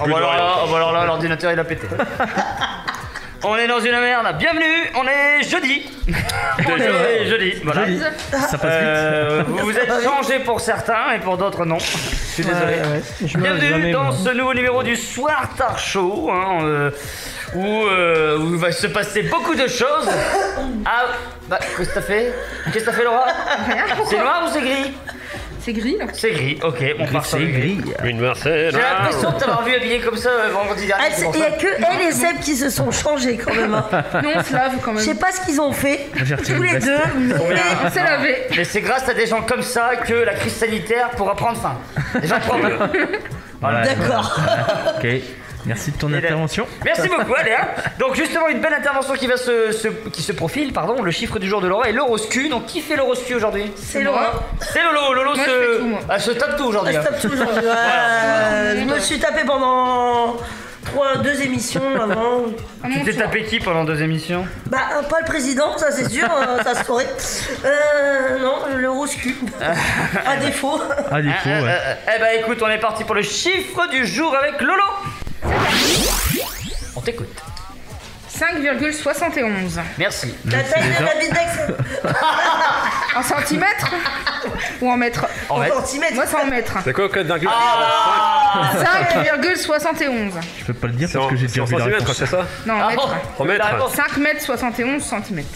Oh bah alors là, l'ordinateur il a pété. On est dans une merde. Bienvenue, on est jeudi. On est jeudi, voilà. Ça passe vite. Vous vous êtes changés pour certains et pour d'autres non. Je suis désolé. Bienvenue dans ce nouveau numéro du Soir Tard Show, hein, où il va se passer beaucoup de choses. Ah, bah, qu'est-ce que t'as fait? Qu'est-ce que t'as fait, Laura? C'est noir ou c'est gris? C'est gris là. C'est gris, ok, bon parfait. C'est gris. Une Marseille. J'ai l'impression de t'avoir vu habillé comme ça vendredi dernier. Il n'y a que elle et Seb qui se sont changés quand même. Hein. Nous on se lave quand Je même. sais pas ce qu'ils ont fait, J'ai retiré tous une les veste. deux, mais On s'est lavé. Mais c'est grâce à des gens comme ça que la crise sanitaire pourra prendre fin. Des gens probres. Voilà. d'accord. Ok. Merci de ton intervention. Merci beaucoup, allez, hein. Donc justement une belle intervention qui va qui se profile, pardon, le chiffre du jour de Laura et l'horoscu. Donc qui fait l'horoscu aujourd'hui? C'est Laura. C'est Lolo. Lolo Moi, je fais tout, moi. elle se tape tout aujourd'hui. Je hein. tape toujours. Je me suis tapé pendant 2 émissions avant. À Tu mon t'es tour. tapé qui pendant 2 émissions? Bah, pas le président, ça c'est sûr, ça se saurait. Non, le roscu. À défaut. Ah, des faux, ouais. Eh ben écoute, on est parti pour le chiffre du jour avec Lolo. On t'écoute. 5,71. Merci. La taille de la bidex En centimètres ou en mètres? En en fait, centimètres. Moi c'est en mètres. C'est quoi, code d'un 5,71. Je peux pas le dire C'est parce que j'ai déjà en vu la centimètres, réponse. c'est ça? Non, en Ah, mètres. En mètres. la réponse. 5 mètres 71 centimètres.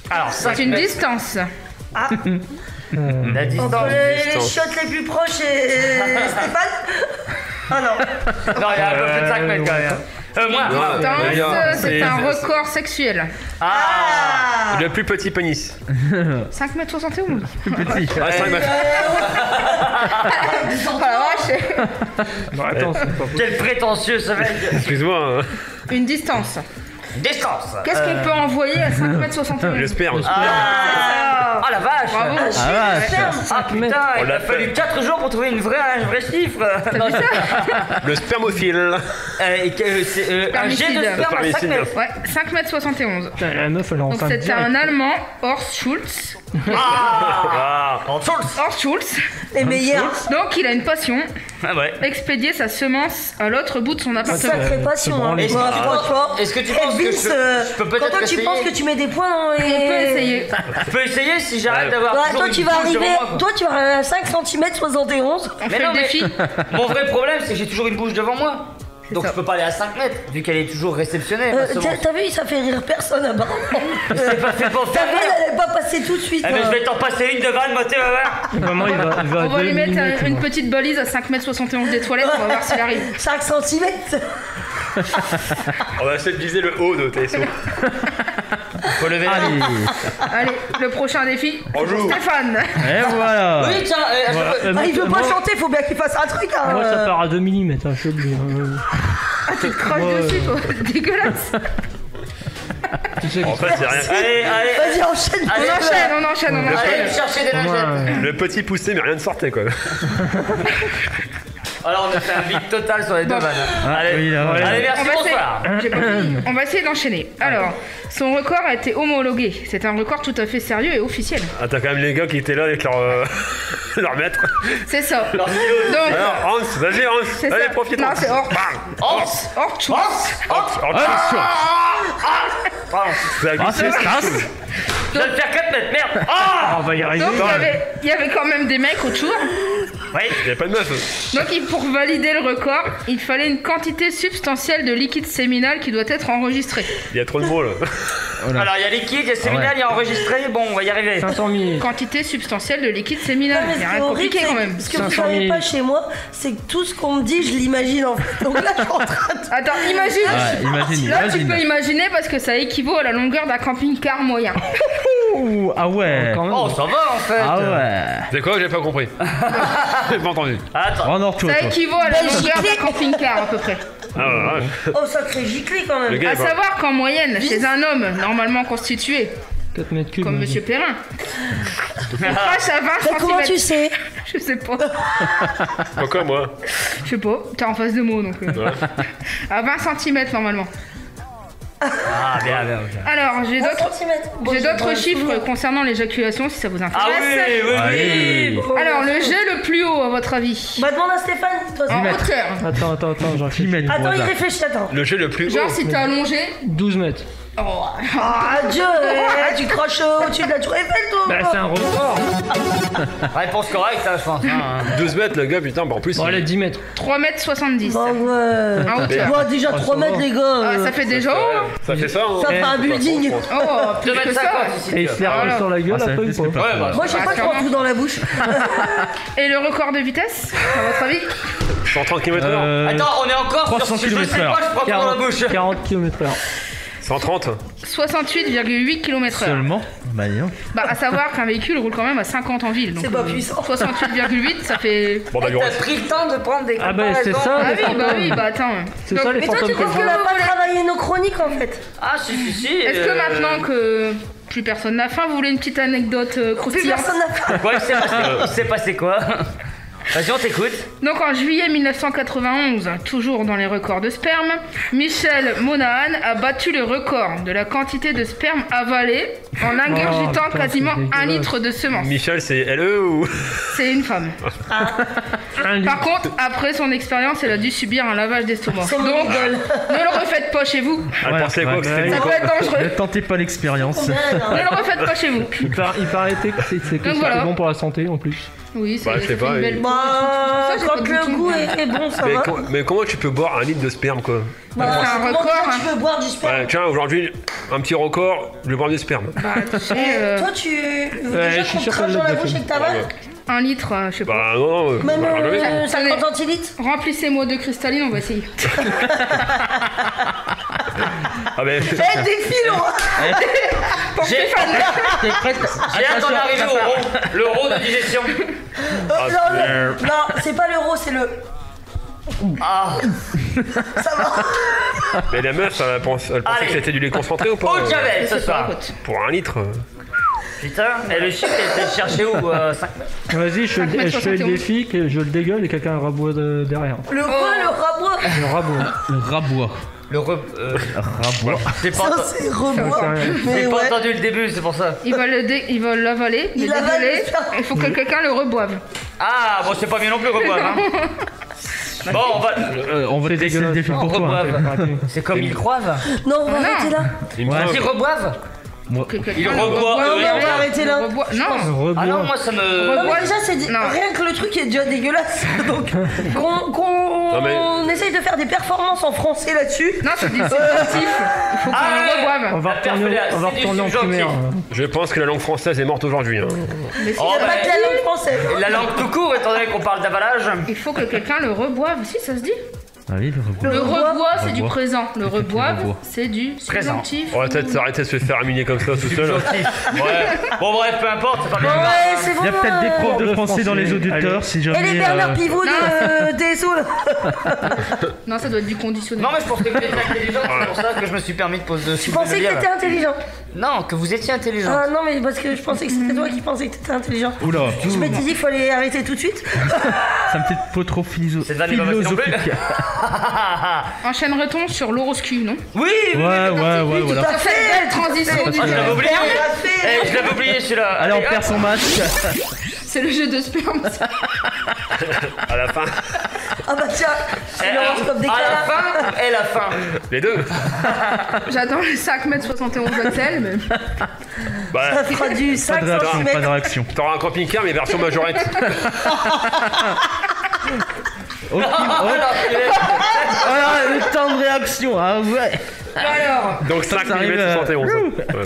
Alors 5 C'est une mètres. distance. La Entre distance. les chiottes les plus proches et Stéphane. Ah non. Non, il y a un peu plus de 5 mètres quand même. Moi. Non, Distance, c'est un c'est- record sexuel. Ah. Le plus petit pénis. 5 mètres 71. Petit. Ah, 5 mètres. Oh la vache. Quel prétentieux ce mec. Excuse-moi, hein. Une distance. Distance. Qu'est-ce qu'on peut envoyer à 5 mètres 71? le sperme. Ah, la vache. Bravo. Ah, Ah putain, il a fallu 4 jours pour trouver un vrai chiffre. Non, Le spermophile. Un jet de Spermicide. sperme à 5 Spermicide. mètres. Ouais, 5 mètres 71. La meuf, elle est Donc enceinte c'était direct. un Allemand, Horst Schulz. Ah. Horst Schulz. Les meilleurs. Donc il a une passion, Ah ouais. expédier sa semence à l'autre bout de son appartement. Sacrée passion. Hein. Est-ce que Moi, tu franchement, penses- est-ce que tu penses que Elvis, je peux peut-être quand toi tu essayer penses que tu mets des points dans les... On peut essayer. Je peux essayer si j'arrête d'avoir Bah, toujours toi une tu vas bouche devant arriver, moi, quoi. toi tu vas arriver à 5 cm 71. On fait non, le défi. Mon vrai problème c'est que j'ai toujours une bouche devant moi. Donc ça. je peux pas aller à 5 mètres vu qu'elle est toujours réceptionnée. ma semence. T'as vu, ça fait rire personne apparemment. C'est pas fait pour Ta faire vanne rire. elle est pas passée tout de suite. Eh ben, je hein. vais t'en passer une de vanne, moi tu vas voir. Vraiment, il va On va à lui 2 mettre minutes, une moi. petite balise à 5 mètres 71 des toilettes, on va voir s'il arrive. 5 cm. On va essayer de viser le haut de tes sauts. Faut lever la Allez. Allez, le prochain défi, Bonjour. Stéphane. Et voilà. Oui tiens, Voilà. Il veut pas Moi, chanter, faut bien qu'il fasse un truc. Hein. moi, ça part à 2 mm, je suis obligé. Ah, tu te craches dessus, toi. Dégueulasse. En fait, c'est rien. Allez, Vas-y, enchaîne. Allez, On enchaîne. allez chercher des nagettes. Le petit poussé, mais rien ne sortait, quoi. Alors on a fait un vide total sur les deux vannes. Allez, oui, là, ouais. allez, merci, On va essayer- bonsoir. J'ai pas fini. On va essayer d'enchaîner. Alors, son record a été homologué. C'est un record tout à fait sérieux et officiel. Ah, t'as quand même les gars qui étaient là avec leur, leur maître. C'est ça. Alors, stylo. Donc, Alors, Hans, vas-y, Hans. c'est Allez, ça. profite. Non, c'est Horst. Horst. Horst Schulz. Pardon. C'est Je vais le faire 4 mètres, merde. Ah. On va y arriver. Donc, il y avait quand même des mecs autour. Oui. Il n'y a pas de meuf. Donc, pour valider le record, il fallait une quantité substantielle de liquide séminal qui doit être enregistrée. Il y a trop de mots, là. Alors il y a liquide, il y a séminal, il y a enregistré, bon on va y arriver. 500 000. Quantité substantielle de liquide séminal. Non, mais Il y a ce qui rien est de horrible, compliqué quand c'est- même. Ce que vous 500 000. savez pas chez moi, c'est que tout ce qu'on me dit, je l'imagine en fait. Donc là, je suis en train de... Attends, imagine. Ouais, imagine, Là, tu peux imagine. imaginer parce que ça équivaut à la longueur d'un camping-car moyen. Ouh, ah ouais. Quand même. Oh ça va en fait. Ah ouais. C'est quoi? J'ai pas compris. J'ai pas entendu. Attends. On en retourne, Ça toi. équivaut à la Belgique. longueur d'un camping-car à peu près. Ah, ouais, ouais. Oh, sacré giclé quand Le même. gars, À il va- savoir qu'en moyenne, chez un homme normalement constitué, 4 mètres cubes. comme on Monsieur dit. Perrin, on passe à 20 Mais comment tu cm. sais? Je sais pas. Pourquoi, moi? Je sais pas. T'es en face de moi donc. À 20 cm normalement. Ah, bien, bien. Alors, j'ai 1 d'autres centimètre. Bon, j'ai d'autres bon, chiffres bon. concernant l'éjaculation si ça vous intéresse. Ah oui, oui, Allez. oui. Alors, le jet le plus haut, à votre avis? Bah, demande à Stéphane. Toi, En mètres. hauteur. Attends, j'en 10 réfléchis. mètres. Attends, il voilà. réfléchit, attends. Le jet le plus haut. Genre, si t'es allongé. 12 mètres. Oh. Ah, Dieu, tu craches au-dessus de la tour Eiffel, toi. Bah, c'est un record. Réponse correcte, hein, je pense. hein. 12 mètres, le gars, putain, bah en plus. Bon, allez, 10 mètres. 3,70 m. Bah ouais. En hauteur. Bon, déjà 3 mètres, les gars. Ah, ça fait déjà haut, hein. Ça fait ça, hein. Ça fait un building. Oh, plus que ça. 2,50 ici. Et il se fait Voilà. sur la gueule Ah, ça après fait ou pas? pas. Ouais, bah, Moi, je sais pas, je prends tout dans la bouche. Et le record de vitesse, à votre avis? 130 km/h. Attends, on est encore 300 sur. Je sais km/h. pas, je prends dans la bouche. 40 km/h. 130. 68,8 km/h. Seulement. Bah, dis donc. Bah, à savoir qu'un véhicule roule quand même à 50 en ville. donc, C'est pas puissant. 68,8, ça fait. Bon, bah, il y aura. T'as pris le temps de prendre des Ah bah, c'est comparaisons. ça. Ah les oui, fantômes. bah oui, bah attends. C'est Donc, ça les Mais toi, fantômes tu que penses je qu'on vois. a pas travaillé nos chroniques, en fait? Ah, si. Est-ce que maintenant que plus personne n'a faim, vous voulez une petite anecdote Plus croustillante? personne n'a fait. Quoi, il s'est passé quoi? Vas-y, on t'écoute. Donc en juillet 1991, toujours dans les records de sperme, Michel Monahan a battu le record de la quantité de sperme avalé en ingurgitant putain, quasiment c'est 1 dégueulasse. litre de semence. Michel, c'est LE ou. C'est une femme. Un litre. Par contre, après son expérience, elle a dû subir un lavage d'estomac. C'est mon Donc, idole. ne le refaites pas chez vous. Elle pensait quoi que c'était Ça peut être dangereux. Ne tentez pas l'expérience. Combien, là Ne le refaites pas chez vous. Il paraît que c'est Donc voilà. bon pour la santé en plus. Oui, c'est Bah, je sais pas, une belle oui. peau. Bah, Ça, j'ai pas quand du le tout. goût est bon, ça va. Mais comment tu peux boire 1 litre de sperme, quoi? Bah, C'est un comment record, déjà hein. tu peux boire du sperme? Ouais, tiens, aujourd'hui, un petit record, je vais boire du sperme. Bah, tu sais, Toi, tu. Déjà je suis qu'on sûr crache qu'elle dans l'a la déjà bouche fait. et que t'avales? 1 litre, je sais pas. Bah non, Même bah, jamais. Tenez. 50 centilitres? Remplissez-moi de cristalline, on va essayer. Ah, mais. Eh, défi, Laurent. Pour Stéphane. T'es prête? J'ai hâte d'en arriver au rond. Le rond de digestion. Non, c'est pas l'euro, c'est le. Ah, Ça va. Mais la meuf, elle pensait Allez. que c'était du lait concentré ou pas? au Javel ce C'est pas, soir. écoute. Pour 1 litre. Putain, et le chiffre, t'es cherché où 5 mètres. Vas-y, je fais 5 mètres le 71. défi, que je le dégueule et quelqu'un raboie derrière. Le quoi, le rabois? Le raboie. Le rabois. Le Rabois. J'ai pas, Ça, c'est rebois. Ça, c'est rien. Mais j'ai pas ouais. entendu le début, c'est pour ça. Ils veulent l'avaler, Il le avale dégueuler. le sperme. Il faut que quelqu'un le reboive. Ah, bon, c'est pas mieux non plus, reboive. Hein. Bon, On va laisser le défi pour toi. hein. reboive. C'est comme ils croivent. Non, on va Non. arrêter là. Il me Ouais. semble. Ils reboivent. Que quelqu'un Il le reboit, reboive. oui, on va arrêter là. Le reboive. Non. Ah non, Rebois. moi ça me. Non, Reboive. mais déjà, c'est Non. rien que le truc est déjà dégueulasse. Donc, Non, mais- qu'on essaye de faire des performances en français là-dessus. Non, c'est du subjonctif. Il faut qu'on Ah le ouais. reboive. On va retourner c'est en du primaire. subjonctif. Je pense que la langue française est morte aujourd'hui. Hein. Mais Oh, il n'y a pas bah, que la langue française. La langue tout court, étant donné qu'on parle d'avalage. Il faut que quelqu'un le reboive. Si, ça se dit. Ah oui, le rabois. Le reboive. rebois, c'est du Rebois. présent. Le reboive, rebois. c'est du Présent. subjonctif. On va peut-être s'arrêter de se faire aminer comme ça tout seul. Subjonctif. Ouais. Bon, bref, peu importe, c'est pas bien Ouais, grave. c'est bon. Il y a peut-être des profs de Le français dans les français. auditeurs si jamais. Et les Bernard Pivot des eaux là. Non, ça doit être du conditionnel. Non, mais je pensais que t'étais intelligent, c'est pour ça que je me suis permis de poser Tu pensais que t'étais intelligent. Non, que vous étiez intelligent. Ah non, mais parce que je pensais que c'était toi qui pensais que t'étais intelligent. Oula, Je m'étais dit qu'il fallait arrêter tout de suite. ça me fait pas trop Cette vanne est pas facile non plus. philosophique. Enchaînerait-on sur l'horoscu, non? Oui, oui, Ouais, voilà. Tout à Cette fait. belle transition du Ah, je l'avais jeu. oublié. Tout à fait. Eh, je l'avais oublié celui-là. Allez, on hop. perd son masque. C'est le jeu de sperme. ça. À la fin, Ah bah tiens, Eh, c'est alors, l'horoscope des à la câlins. fin et la fin. les deux. J'attends les 5,71 m d'Axel, mais. Bah, Ça fera du 5 Pas de réaction, pas de cm. réaction. t'auras un camping-car, mais version majorette. Ok, Alors, voilà, le temps de réaction. Ah ouais. Alors, Donc 5 Ça arrive, mm 71. Ouais.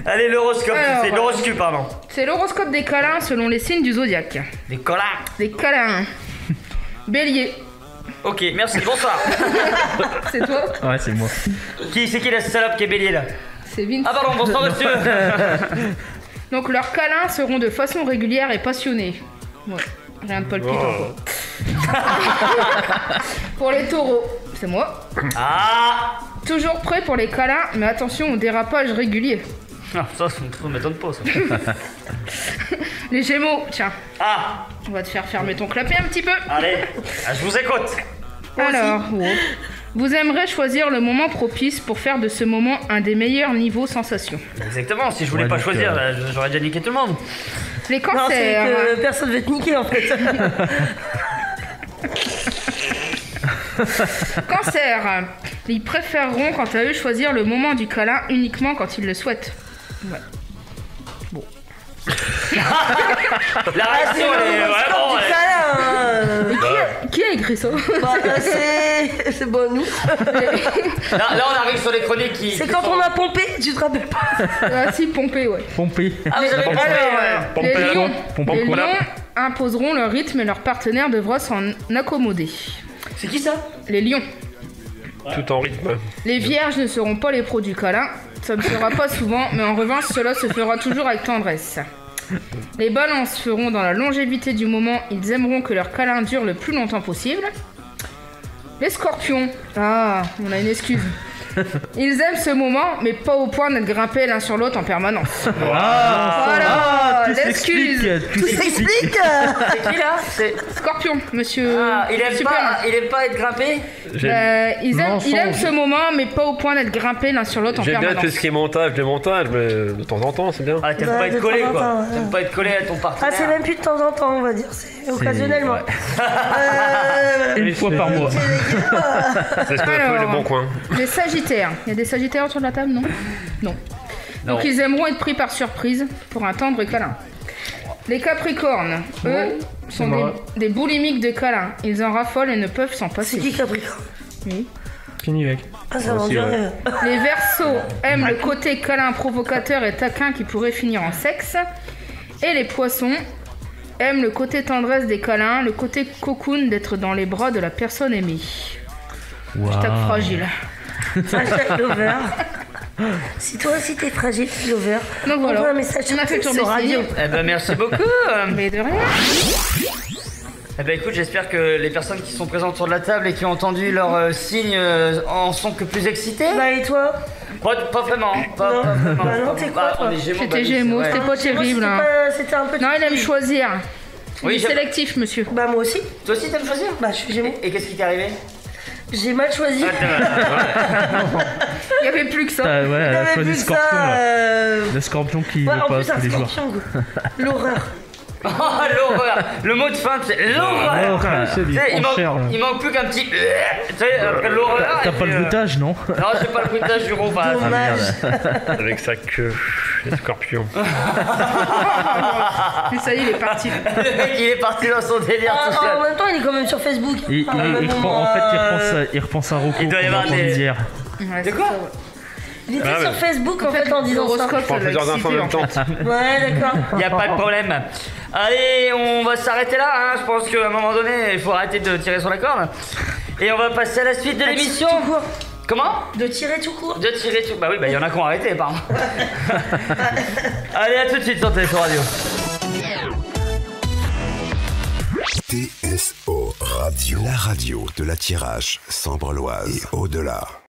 allez, l'horoscope, Alors. c'est l'horoscope, pardon. c'est l'horoscope des câlins selon les signes du zodiaque. Des collants. Des câlins. Bélier, Ok, merci, bonsoir. c'est toi? Ouais, c'est moi. C'est qui la salope qui est bélier là? C'est Vince. Ah pardon, bonsoir monsieur. Donc leurs câlins seront de façon régulière et passionnée. Ouais, rien de palpitant quoi. Pour les taureaux, c'est moi. Ah, Toujours prêt pour les câlins, mais attention au dérapage régulier. ah ça m'étonne pas ça. Les gémeaux, tiens, Ah, on va te faire fermer ton clapet un petit peu. allez, ah, je vous écoute. Alors, Vous aimerez choisir le moment propice pour faire de ce moment un des meilleurs niveaux sensations. Exactement, si je voulais pas choisir, là, j'aurais déjà niqué tout le monde. Les Non, c'est cancers. que personne veut te niquer en fait. Cancer. Ils préféreront quant à eux choisir le moment du câlin uniquement quand ils le souhaitent. Ouais. La réaction, elle est vraiment... Du câlin, Qui a écrit ça? c'est bon, nous. Là, on arrive sur les chroniques qui... C'est quand on a pompé, tu te rappelles pas? Ah si, pompé, ouais. Pompé. Ah, vous avez Alors, parlé, les lions, Pompé. les lions imposeront leur rythme et leur partenaire devra s'en accommoder. C'est qui ça? Les lions. Tout en rythme. Les vierges ne seront pas les pros du câlin. Ça ne sera pas souvent, mais en revanche, cela se fera toujours avec tendresse. Les balances feront dans la longévité du moment. Ils aimeront que leur câlin dure le plus longtemps possible. Les scorpions. Ah, on a une excuse. Ils aiment ce moment, mais pas au point d'être grimpés l'un sur l'autre en permanence. Voilà, tout l'excuse. s'explique. Tout s'explique. C'est qui là? C'est... Scorpion, monsieur. Ah, il aime Superman. pas être grimpé? Ils aiment Mensonge. ce moment, mais pas au point d'être grimpés l'un sur l'autre en J'aime bien permanence. tout ce qui est montage, mais de temps en temps, c'est bien. Ah, t'aimes Ouais, pas de être collé, temps en quoi. temps, ouais. T'aimes pas être collé à ton Ah, partenaire. c'est même plus de temps en temps, on va dire. C'est occasionnellement. Une fois par mois. C'est ce qu'on appelle Alors. le bon coin. Les sagittaires. Il y a des sagittaires autour de la table, non? Non. Donc ils aimeront être pris par surprise pour un tendre câlin. Les capricornes, eux, sont des boulimiques de câlin. Ils en raffolent et ne peuvent s'en C'est qui passer. Capricorne? Fini avec. Ah, ça m'en dirait. Les verseaux aiment le côté câlin provocateur et taquin qui pourrait finir en sexe. Et les poissons aiment le côté tendresse des câlins, le côté cocoon d'être dans les bras de la personne aimée. Hashtag fragile. Hashtag lover. Si toi aussi t'es fragile, lover, Donc voilà, envoie un message on a fait le tour sur des radio. signes. Eh ben, merci beaucoup. Mais de rien. Eh ben, écoute, j'espère que les personnes qui sont présentes sur la table et qui ont entendu leurs signes en sont que plus excitées. Bah et toi? Pas vraiment. Pas Non. vraiment. Bah non, t'es quoi, toi? on est Gémeaux, J'étais bah, Gémeaux, c'est c'était vrai. pas terrible. Hein. C'était un peu... Non, il aime choisir. Oui, Il est j'aime- sélectif, monsieur. Bah moi aussi. Toi aussi, t'aimes choisir? Bah je suis Gémeaux. Et qu'est-ce qui t'est arrivé? J'ai mal choisi. Il y avait plus que ça. Ah ouais, elle a J'avais choisi vu Scorpion ça. là. Le Scorpion qui Ouais, veut en pas plus un tous les jours. scorpion. Quoi. L'horreur. Oh, l'horreur! Le mot de fin, c'est l'horreur! C'est Tu sais, il cher, là. manque plus qu'un petit. Tu sais, après l'horreur. T'as et pas puis, le goûtage, non? Non, j'ai pas le goûtage du repas. Dommage. Avec sa queue, les scorpions. Mais ça y est, il est parti. Le mec, il est parti dans son délire tout En seul. même temps, il est quand même sur Facebook. Il repense à Rocco Il doit y avoir qu'on entend des- d'hier. Ouais, De c'est quoi? ça, ouais. Il était Ah, sur ouais. Facebook en fait en disant ça. L'horoscope, Prends ça l'a plusieurs infos en excité, même en temps. fait. Ouais, d'accord. Y a pas de problème. Allez, on va s'arrêter là. Hein. Je pense qu'à un moment donné, il faut arrêter de tirer sur la corde. Et on va passer à la suite de l'émission. Tout court. Comment? De tirer tout court. De tirer tout. Bah oui, bah il y en a qui ont arrêté, pardon. Allez, à tout de suite sur TSO Radio. TSO Radio, la radio de la Tirage, Sambre-Loise et au-delà.